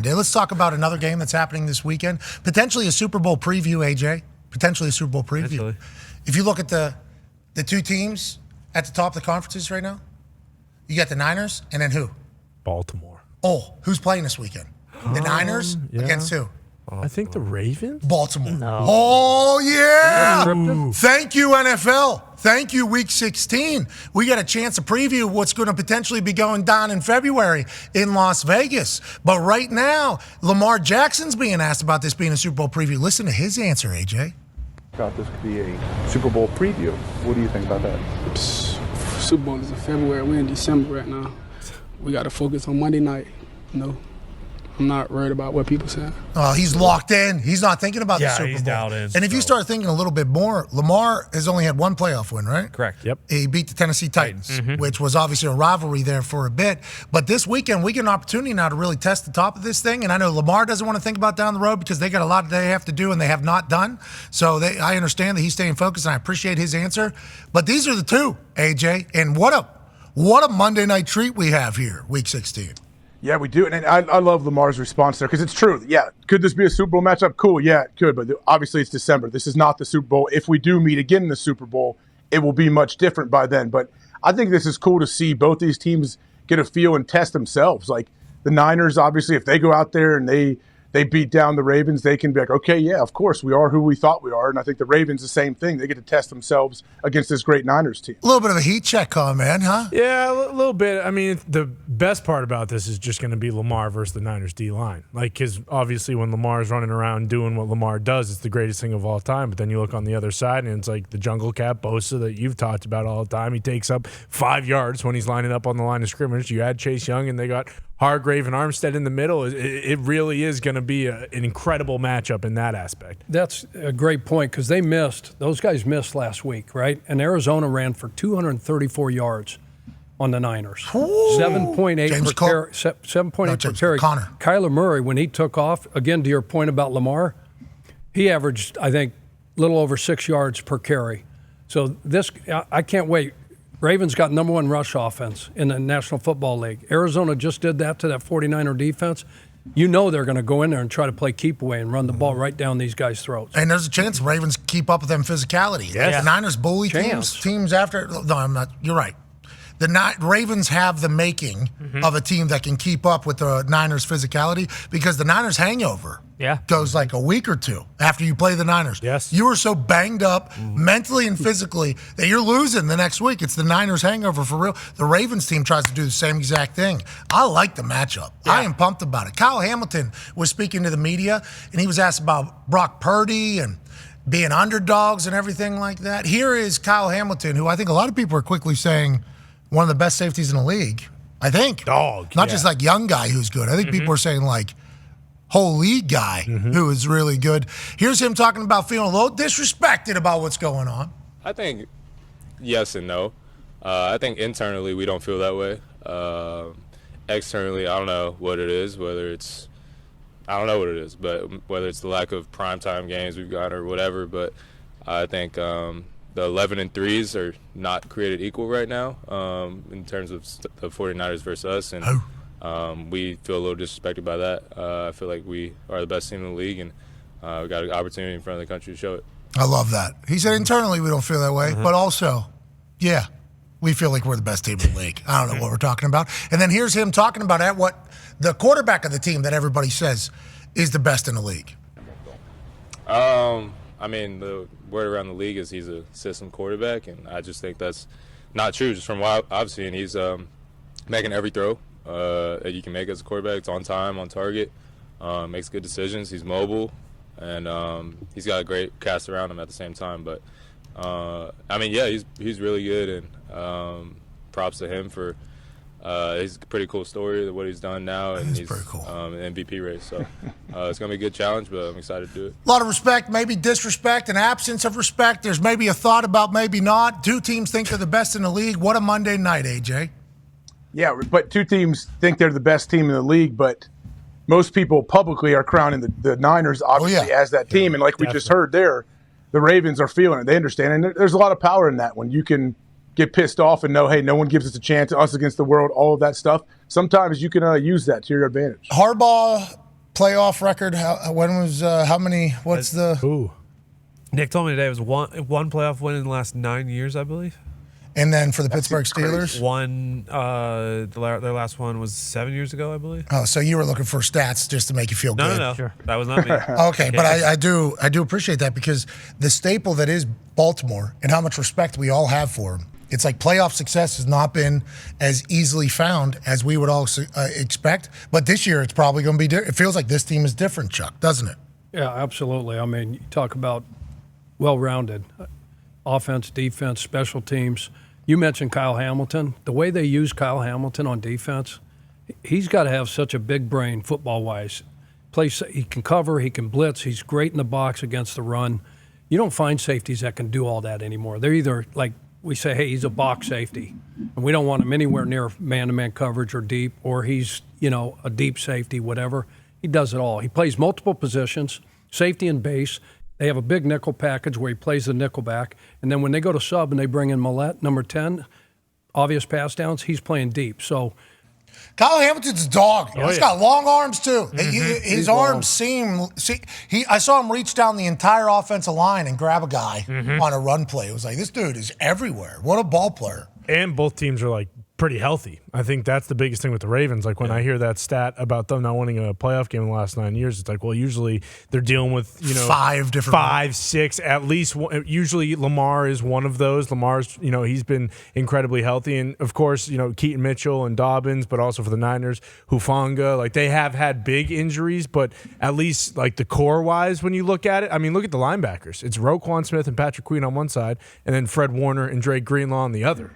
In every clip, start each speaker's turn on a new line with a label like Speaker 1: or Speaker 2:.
Speaker 1: Let's talk about another game that's happening this weekend. Potentially a Super Bowl preview, AJ. Potentially a Super Bowl preview.
Speaker 2: Potentially.
Speaker 1: If you look at the two teams at the top of the conferences right now, you got the Niners and then who?
Speaker 2: Baltimore.
Speaker 1: Oh, who's playing this weekend? The Niners against who?
Speaker 2: I think the Ravens?
Speaker 1: Baltimore.
Speaker 3: No.
Speaker 1: Oh, yeah.
Speaker 2: Ooh.
Speaker 1: Thank you, NFL. Thank you, Week 16. We got a chance to preview what's going to potentially be going down in February in Las Vegas. But right now, Lamar Jackson's being asked about this being a Super Bowl preview. Listen to his answer, AJ.
Speaker 4: Thought this could be a Super Bowl preview. What do you think about that?
Speaker 5: Super Bowl is in February. We're in December right now. We got to focus on Monday night, I'm not worried about what people say.
Speaker 1: Oh, he's locked in. He's not thinking about the Super Bowl.
Speaker 2: he's dialed in.
Speaker 1: And if you start thinking a little bit more, Lamar has only had one playoff win, right?
Speaker 2: Correct. Yep.
Speaker 1: He beat the Tennessee Titans, which was obviously a rivalry there for a bit. But this weekend, we get an opportunity now to really test the top of this thing. And I know Lamar doesn't want to think about down the road because they got a lot they have to do and they have not done. So I understand that he's staying focused, and I appreciate his answer. But these are the two, AJ. And what a Monday night treat we have here, Week 16.
Speaker 4: Yeah, we do. And I love Lamar's response there because it's true. Yeah, could this be a Super Bowl matchup? Cool, yeah, it could. But obviously it's December. This is not the Super Bowl. If we do meet again in the Super Bowl, it will be much different by then. But I think this is cool to see both these teams get a feel and test themselves. Like the Niners, obviously, if they go out there and they beat down the Ravens, they can be like, okay, yeah, of course, we are who we thought we are. And I think the Ravens, the same thing. They get to test themselves against this great Niners team.
Speaker 1: A little bit of a heat check on, man, huh?
Speaker 2: Yeah, a little bit. I mean, the best part about this is just going to be Lamar versus the Niners D-line. Like, because obviously when Lamar's running around doing what Lamar does, it's the greatest thing of all time. But then you look on the other side, and it's like the jungle cat Bosa that you've talked about all the time. He takes up 5 yards when he's lining up on the line of scrimmage. You add Chase Young, and they got Hargrave and Armstead in the middle. It really is going to be an incredible matchup in that aspect.
Speaker 6: That's a great point because those guys missed last week, right? And Arizona ran for 234 yards on the Niners. 7.8 per carry. 7.8 per carry.
Speaker 1: Connor.
Speaker 6: Kyler Murray, when he took off, again, to your point about Lamar, he averaged, I think, a little over 6 yards per carry. So I can't wait. Ravens got number one rush offense in the National Football League. Arizona just did that to that 49er defense. You know they're going to go in there and try to play keep away and run the ball right down these guys' throats.
Speaker 1: And there's a chance the Ravens keep up with them physicality.
Speaker 2: Yes.
Speaker 1: The Niners bully teams after. No, I'm not. You're right. The Ravens have the making of a team that can keep up with the Niners' physicality because the Niners' hangover goes like a week or two after you play the Niners.
Speaker 2: Yes.
Speaker 1: You are so banged up mentally and physically that you're losing the next week. It's the Niners' hangover for real. The Ravens team tries to do the same exact thing. I like the matchup. Yeah. I am pumped about it. Kyle Hamilton was speaking to the media, and he was asked about Brock Purdy and being underdogs and everything like that. Here is Kyle Hamilton, who I think a lot of people are quickly saying one of the best safeties in the league, I think. Not just like young guy who's good. I think people are saying like whole league guy who is really good. Here's him talking about feeling a little disrespected about what's going on.
Speaker 7: I think yes and no. I think internally we don't feel that way. Externally, I don't know what it is, but whether it's the lack of primetime games we've got or whatever, but I think the 11 and 3s are not created equal right now in terms of the 49ers versus us, and we feel a little disrespected by that. I feel like we are the best team in the league, and we got an opportunity in front of the country to show it.
Speaker 1: I love that. He said internally we don't feel that way, but also, yeah, we feel like we're the best team in the league. I don't know what we're talking about. And then here's him talking about what the quarterback of the team that everybody says is the best in the league.
Speaker 7: I mean, the word around the league is he's a system quarterback, and I just think that's not true. Just from what I've seen, he's making every throw that you can make as a quarterback. It's on time, on target, makes good decisions. He's mobile, and he's got a great cast around him at the same time. But, I mean, yeah, he's really good, and props to him for he's a pretty cool story of what he's done now, and he's
Speaker 1: pretty cool.
Speaker 7: An MVP race. So it's going to be a good challenge, but I'm excited to do it.
Speaker 1: A lot of respect, maybe disrespect, an absence of respect. There's maybe a thought about maybe not. Two teams think they're the best in the league. What a Monday night, AJ.
Speaker 4: Yeah, but two teams think they're the best team in the league, but most people publicly are crowning the Niners, obviously, as that team. And like we just heard there, the Ravens are feeling it. They understand. And there's a lot of power in that when you can get pissed off and know, hey, no one gives us a chance, us against the world, all of that stuff. Sometimes you can use that to your advantage.
Speaker 1: Harbaugh playoff record? When was how many? What's the?
Speaker 2: Ooh.
Speaker 3: Nick told me today it was one playoff win in the last 9 years, I believe.
Speaker 1: And then for the Pittsburgh Steelers?
Speaker 3: One, their last one was 7 years ago, I believe.
Speaker 1: Oh, so you were looking for stats just to make you feel good.
Speaker 3: No. Sure. That was not me.
Speaker 1: Okay, but I do appreciate that because the staple that is Baltimore and how much respect we all have for them. It's like playoff success has not been as easily found as we would all expect. But this year it's probably going to be different. It feels like this team is different, Chuck, doesn't it?
Speaker 6: Yeah, absolutely. I mean, you talk about well-rounded offense, defense, special teams. You mentioned Kyle Hamilton. The way they use Kyle Hamilton on defense, he's got to have such a big brain football-wise. He can cover, he can blitz, he's great in the box against the run. You don't find safeties that can do all that anymore. They're either like we say, hey, he's a box safety, and we don't want him anywhere near man-to-man coverage or deep, or he's, a deep safety, whatever. He does it all. He plays multiple positions, safety and base. They have a big nickel package where he plays the nickel back. And then when they go to sub and they bring in Millette, number 10, obvious pass downs, he's playing deep. So
Speaker 1: Kyle Hamilton's a dog. He's got long arms, too.
Speaker 6: Mm-hmm.
Speaker 1: His arms I saw him reach down the entire offensive line and grab a guy on a run play. It was like, this dude is everywhere. What a ball player.
Speaker 2: And both teams are pretty healthy. I think that's the biggest thing with the Ravens. When I hear that stat about them not winning a playoff game in the last 9 years, it's like, well, usually they're dealing with, 5, 6, at least one. Usually Lamar is one of those. Lamar's, he's been incredibly healthy. And of course, Keaton Mitchell and Dobbins, but also for the Niners, Hufanga, they have had big injuries, but at least the core wise, when you look at it, I mean, look at the linebackers. It's Roquan Smith and Patrick Queen on one side, and then Fred Warner and Drake Greenlaw on the other.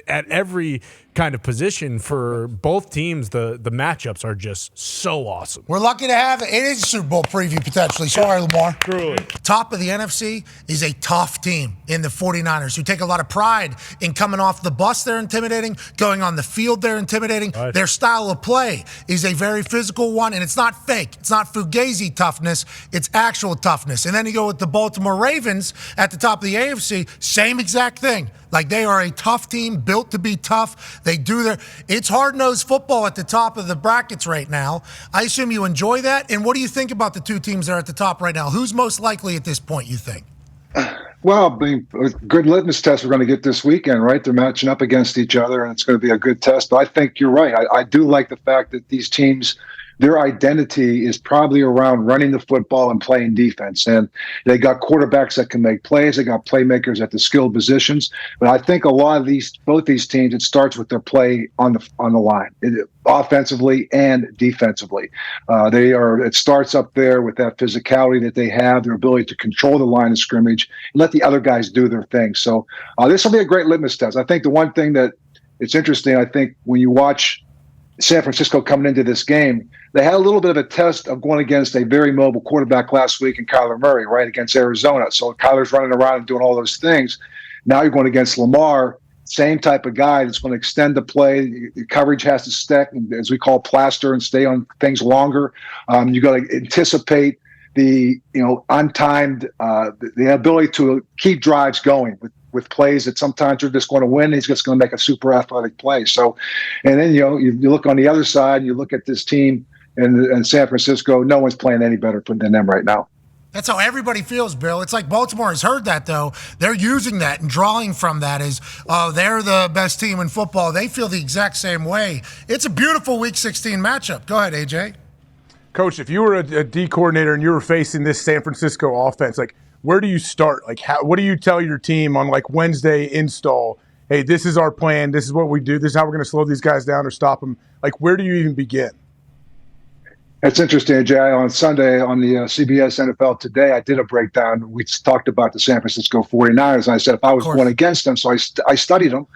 Speaker 2: At every kind of position for both teams, the matchups are just so awesome.
Speaker 1: We're lucky to have it. It is a Super Bowl preview, potentially. Sorry, Lamar.
Speaker 2: Truly.
Speaker 1: Top of the NFC is a tough team in the 49ers who take a lot of pride in coming off the bus. They're intimidating. Going on the field, they're intimidating. Right. Their style of play is a very physical one, and it's not fake. It's not fugazi toughness. It's actual toughness. And then you go with the Baltimore Ravens at the top of the AFC, same exact thing. They are a tough team, built to be tough. They do it's hard-nosed football at the top of the brackets right now. I assume you enjoy that. And what do you think about the two teams that are at the top right now? Who's most likely at this point, you think?
Speaker 8: Well, a good litmus test we're going to get this weekend, right? They're matching up against each other, and it's going to be a good test. But I think you're right. I do like the fact that these teams, their identity is probably around running the football and playing defense. And they got quarterbacks that can make plays. They got playmakers at the skilled positions. But I think a lot of both these teams, it starts with their play on the line, offensively and defensively. It starts up there with that physicality that they have, their ability to control the line of scrimmage, and let the other guys do their thing. So this will be a great litmus test. I think the one thing that it's interesting, I think when you watch San Francisco coming into this game, they had a little bit of a test of going against a very mobile quarterback last week in Kyler Murray, right, against Arizona. So Kyler's running around and doing all those things. Now you're going against Lamar, same type of guy that's going to extend the play. The coverage has to stick, as we call plaster, and stay on things longer. You got to anticipate the untimed, the ability to keep drives going with plays that sometimes you're just going to win. He's just going to make a super athletic play. So, and then you look on the other side, and you look at this team in San Francisco. No one's playing any better than them right now.
Speaker 1: That's how everybody feels, Bill. It's like Baltimore has heard that, though. They're using that and drawing from that as, they're the best team in football. They feel the exact same way. It's a beautiful Week 16 matchup. Go ahead, AJ.
Speaker 4: Coach, if you were a D coordinator and you were facing this San Francisco offense, where do you start? What do you tell your team on Wednesday install? Hey, this is our plan. This is what we do. This is how we're going to slow these guys down or stop them. Where do you even begin?
Speaker 8: It's interesting, Jay. On Sunday on the CBS NFL Today, I did a breakdown. We talked about the San Francisco 49ers, and I said if I was going against them, so I studied them.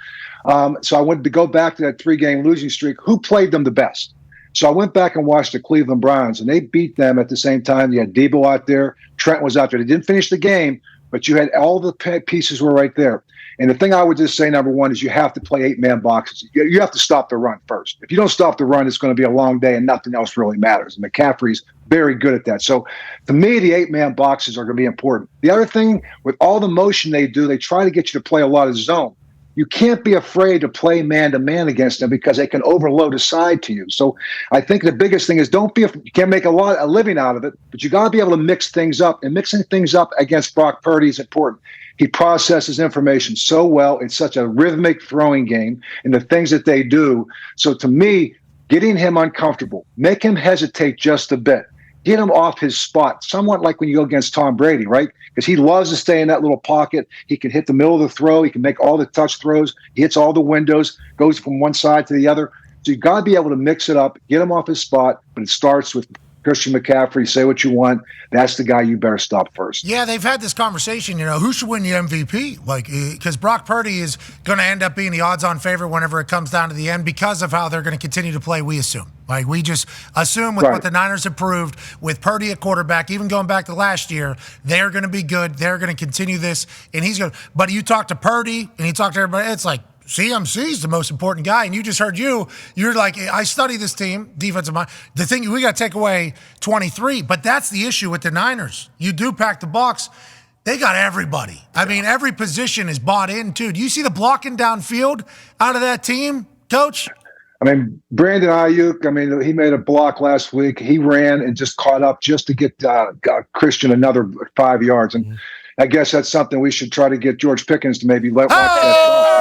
Speaker 8: So I wanted to go back to that 3-game losing streak. Who played them the best? So I went back and watched the Cleveland Browns, and they beat them at the same time. You had Debo out there. Trent was out there. They didn't finish the game, but you had all the pieces were right there. And the thing I would just say, number one, is you have to play 8-man boxes. You have to stop the run first. If you don't stop the run, it's going to be a long day and nothing else really matters. And McCaffrey's very good at that. So to me, the 8-man boxes are going to be important. The other thing, with all the motion they do, they try to get you to play a lot of zone. You can't be afraid to play man-to-man against them because they can overload a side to you. So I think the biggest thing is you can't make a living out of it, but you got to be able to mix things up. And mixing things up against Brock Purdy is important. He processes information so well. It's such a rhythmic throwing game and the things that they do. So to me, getting him uncomfortable, make him hesitate just a bit. Get him off his spot, somewhat like when you go against Tom Brady, right? Because he loves to stay in that little pocket. He can hit the middle of the throw. He can make all the touch throws. He hits all the windows, goes from one side to the other. So you've got to be able to mix it up, get him off his spot, but it starts with Christian McCaffrey. Say what you want. That's the guy you better stop first.
Speaker 1: Yeah, they've had this conversation, who should win the MVP? Because Brock Purdy is going to end up being the odds-on favorite whenever it comes down to the end because of how they're going to continue to play, we assume. We just assume with what the Niners have proved with Purdy at quarterback, even going back to last year, they're going to be good. They're going to continue this, and he's going to. But you talk to Purdy, and you talk to everybody, it's like, CMC's the most important guy, and you just heard you're like, I study this team, defensive mind. The thing, we got to take away 23, but that's the issue with the Niners. You do pack the box. They got everybody. I mean, every position is bought in, too. Do you see the blocking downfield out of that team, Coach?
Speaker 8: I mean, Brandon Ayuk, he made a block last week. He ran and just caught up just to get Christian another 5 yards. And I guess that's something we should try to get George Pickens to maybe let watch that.